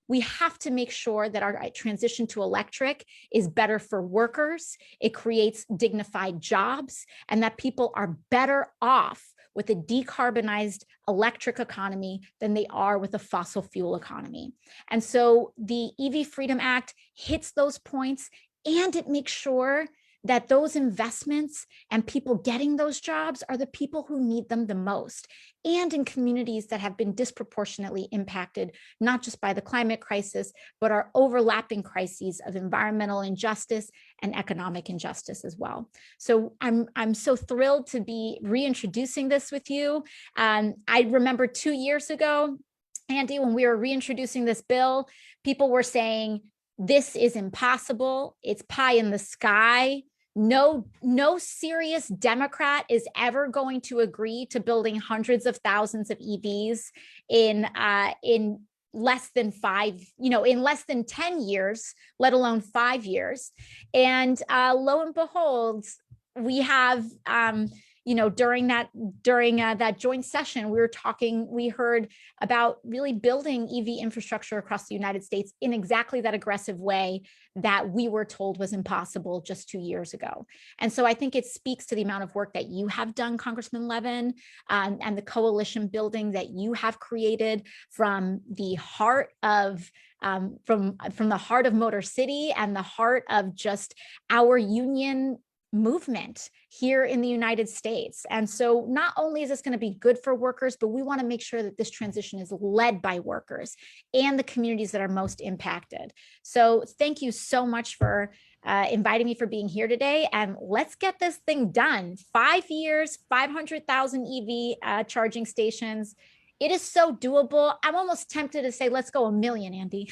we have to make sure that our transition to electric is better for workers, it creates dignified jobs, and that people are better off with a decarbonized electric economy than they are with a fossil fuel economy. And so the EV Freedom Act hits those points, and it makes sure that those investments and people getting those jobs are the people who need them the most, and in communities that have been disproportionately impacted, not just by the climate crisis, but our overlapping crises of environmental injustice and economic injustice as well. So I'm so thrilled to be reintroducing this with you. I remember 2 years ago, Andy, when we were reintroducing this bill, people were saying, this is impossible, it's pie in the sky. No serious Democrat is ever going to agree to building hundreds of thousands of EVs in less than in less than 10 years, let alone 5 years. And lo and behold, we have, during that joint session, we heard about really building EV infrastructure across the United States in exactly that aggressive way that we were told was impossible just 2 years ago. And so I think it speaks to the amount of work that you have done, Congressman Levin, and the coalition building that you have created from the heart of from the heart of Motor City and the heart of just our union movement here in the United States. And so not only is this going to be good for workers, but we want to make sure that this transition is led by workers and the communities that are most impacted. So thank you so much for inviting me, for being here today, and let's get this thing done. 5 years, 500,000 EV charging stations. It is so doable. I'm almost tempted to say, let's go 1 million, Andy.